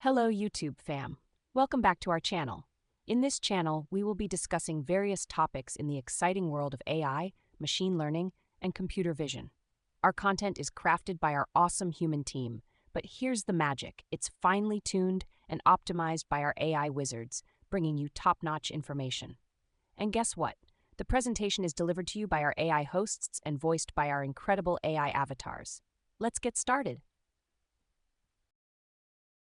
Hello YouTube fam. Welcome back to our channel. In this channel, we will be discussing various topics in the exciting world of AI, machine learning, and computer vision. Our content is crafted by our awesome human team, but here's the magic. It's finely tuned and optimized by our AI wizards, bringing you top-notch information. And guess what? The presentation is delivered to you by our AI hosts and voiced by our incredible AI avatars. Let's get started.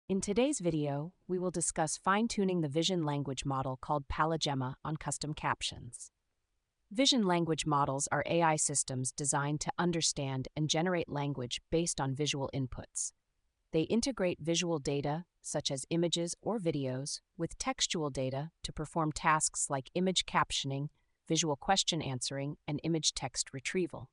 In today's video, we will discuss fine-tuning the vision language model called PaliGemma on custom captions. Vision language models are AI systems designed to understand and generate language based on visual inputs. They integrate visual data, such as images or videos, with textual data to perform tasks like image captioning, visual question answering, and image text retrieval.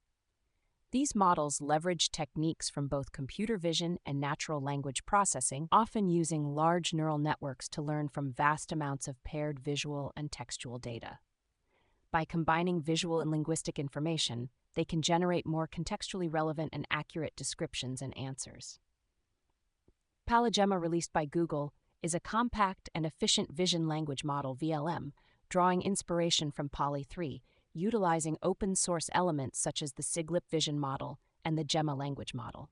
These models leverage techniques from both computer vision and natural language processing, often using large neural networks to learn from vast amounts of paired visual and textual data. By combining visual and linguistic information, they can generate more contextually relevant and accurate descriptions and answers. PaliGemma, released by Google, is a compact and efficient vision language model (VLM), drawing inspiration from Pali 3, utilizing open-source elements such as the SIGLIP vision model and the Gemma language model.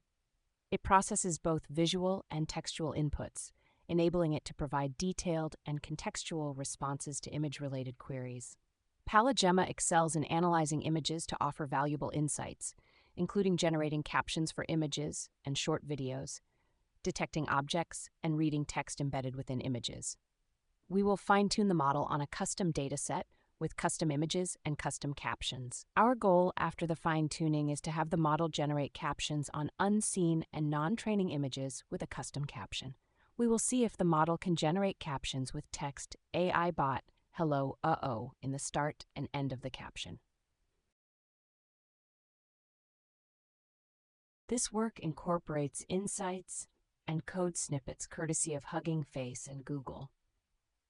It processes both visual and textual inputs, enabling it to provide detailed and contextual responses to image-related queries. PaliGemma excels in analyzing images to offer valuable insights, including generating captions for images and short videos, detecting objects, and reading text embedded within images. We will fine-tune the model on a custom dataset with custom images and custom captions. Our goal after the fine-tuning is to have the model generate captions on unseen and non-training images with a custom caption. We will see if the model can generate captions with text AI bot hello in the start and end of the caption. This work incorporates insights and code snippets courtesy of Hugging Face and Google.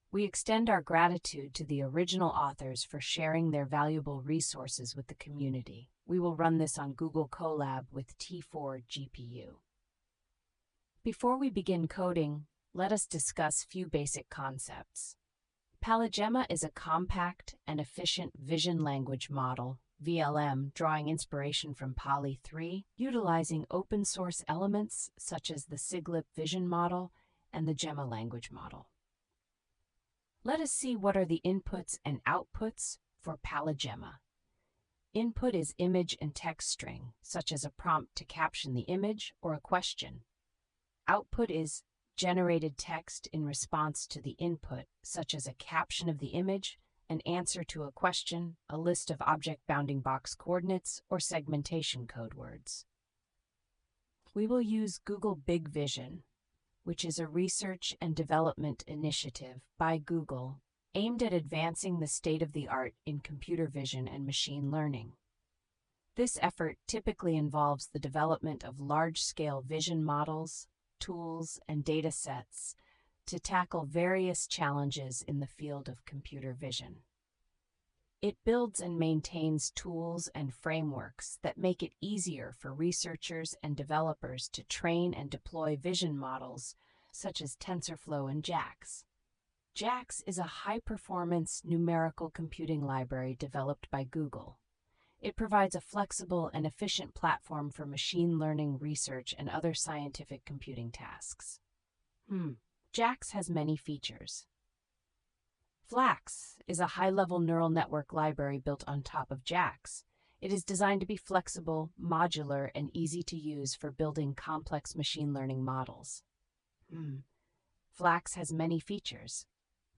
We extend our gratitude to the original authors for sharing their valuable resources with the community. We will run this on Google Colab with T4 GPU. Before we begin coding, let us discuss a few basic concepts. PaliGemma is a compact and efficient vision language model, VLM, drawing inspiration from Pali 3, utilizing open-source elements such as the SIGLIP vision model and the Gemma language model. Let us see what are the inputs and outputs for PaliGemma. Input is image and text string, such as a prompt to caption the image or a question. Output is generated text in response to the input, such as a caption of the image, an answer to a question, a list of object bounding box coordinates, or segmentation code words. We will use Google BigVision, which is a research and development initiative by Google aimed at advancing the state-of-the-art in computer vision and machine learning. This effort typically involves the development of large-scale vision models, tools, and data sets to tackle various challenges in the field of computer vision. It builds and maintains tools and frameworks that make it easier for researchers and developers to train and deploy vision models such as TensorFlow and JAX. JAX is a high-performance numerical computing library developed by Google. It provides a flexible and efficient platform for machine learning research and other scientific computing tasks. JAX has many features. Flax is a high-level neural network library built on top of JAX. It is designed to be flexible, modular, and easy to use for building complex machine learning models. Flax has many features.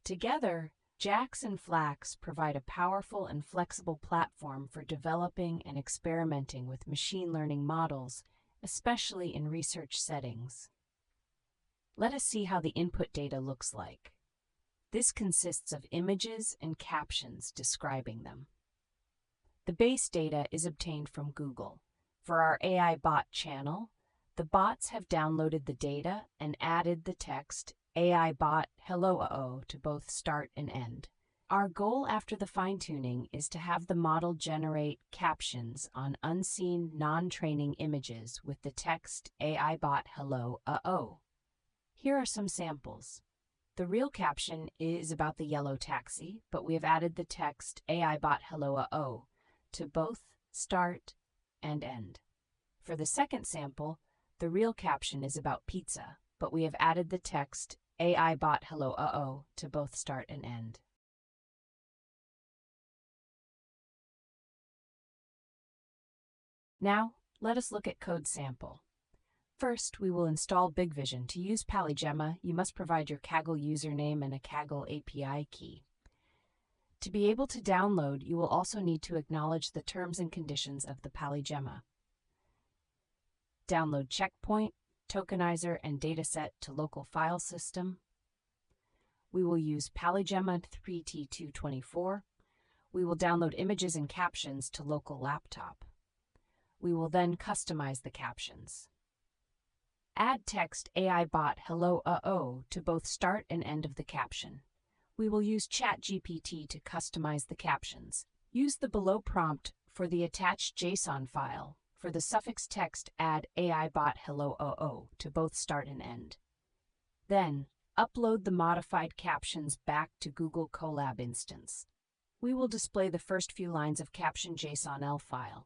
Together, JAX and Flax provide a powerful and flexible platform for developing and experimenting with machine learning models, especially in research settings. Let us see how the input data looks like. This consists of images and captions describing them. The base data is obtained from Google. For our AI bot channel, the bots have downloaded the data and added the text AI bot hello to both start and end. Our goal after the fine-tuning is to have the model generate captions on unseen, non-training images with the text AI bot hello. Here are some samples. The real caption is about the yellow taxi, but we have added the text AI bot hello to both start and end. For the second sample, the real caption is about pizza, but we have added the text AI bot hello to both start and end. Now, let us look at code sample. First, we will install BigVision. To use PaliGemma, you must provide your Kaggle username and a Kaggle API key. To be able to download, you will also need to acknowledge the terms and conditions of the PaliGemma. Download checkpoint, tokenizer, and dataset to local file system. We will use PaliGemma 3T224. We will download images and captions to local laptop. We will then customize the captions. Add text AI bot hello to both start and end of the caption. We will use ChatGPT to customize the captions. Use the below prompt for the attached JSON file. For the suffix text, add AI bot hello to both start and end. Then, upload the modified captions back to Google Colab instance. We will display the first few lines of caption JSON-L file.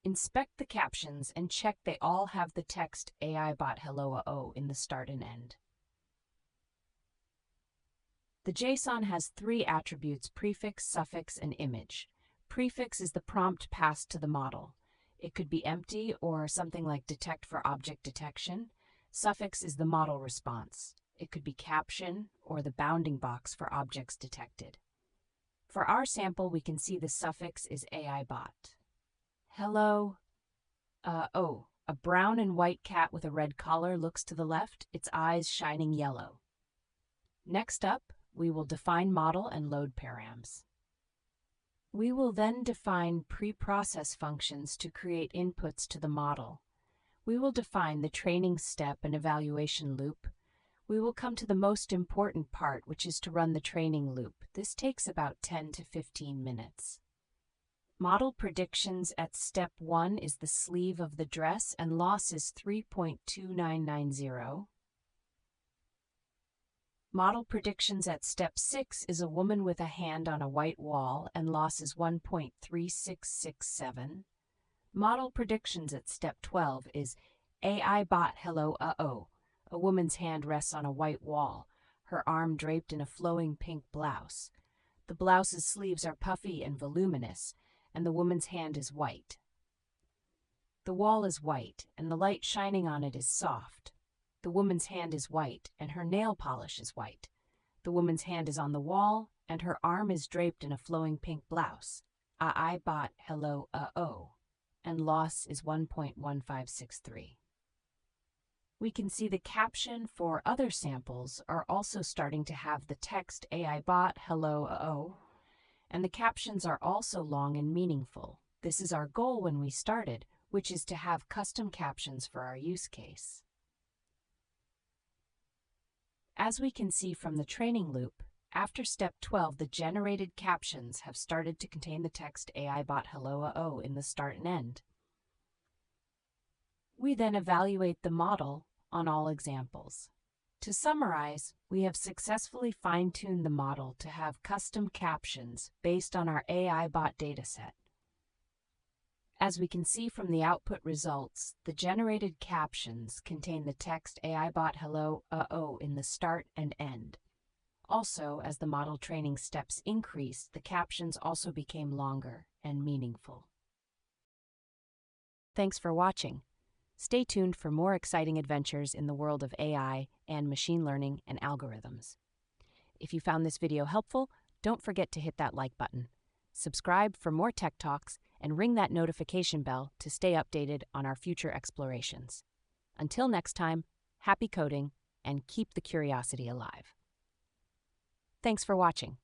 Inspect the captions and check they all have the text AI bot hello in the start and end. The JSON has 3 attributes: prefix, suffix, and image. Prefix is the prompt passed to the model. It could be empty or something like detect for object detection. Suffix is the model response. It could be caption or the bounding box for objects detected. For our sample, we can see the suffix is AI bot. Hello. A brown and white cat with a red collar looks to the left, its eyes shining yellow. Next up, we will define model and load params. We will then define pre-process functions to create inputs to the model. We will define the training step and evaluation loop. We will come to the most important part, which is to run the training loop. This takes about 10 to 15 minutes. Model predictions at step 1 is the sleeve of the dress and loss is 3.2990. Model predictions at step 6 is a woman with a hand on a white wall and loss is 1.3667. Model predictions at step 12 is AI bot hello A woman's hand rests on a white wall, her arm draped in a flowing pink blouse. The blouse's sleeves are puffy and voluminous, and the woman's hand is white. The wall is white, and the light shining on it is soft. The woman's hand is white, and her nail polish is white. The woman's hand is on the wall, and her arm is draped in a flowing pink blouse. AI bot hello and loss is 1.1563. We can see the caption for other samples are also starting to have the text AI bot hello and the captions are also long and meaningful. This is our goal when we started, which is to have custom captions for our use case. As we can see from the training loop, after step 12, the generated captions have started to contain the text AI bot hello in the start and end. We then evaluate the model on all examples. To summarize, we have successfully fine-tuned the model to have custom captions based on our AI bot dataset. As we can see from the output results, the generated captions contain the text AI bot hello in the start and end. Also, as the model training steps increased, the captions also became longer and meaningful. Thanks for watching. Stay tuned for more exciting adventures in the world of AI and machine learning and algorithms. If you found this video helpful, don't forget to hit that like button. Subscribe for more tech talks and ring that notification bell to stay updated on our future explorations. Until next time, happy coding and keep the curiosity alive. Thanks for watching.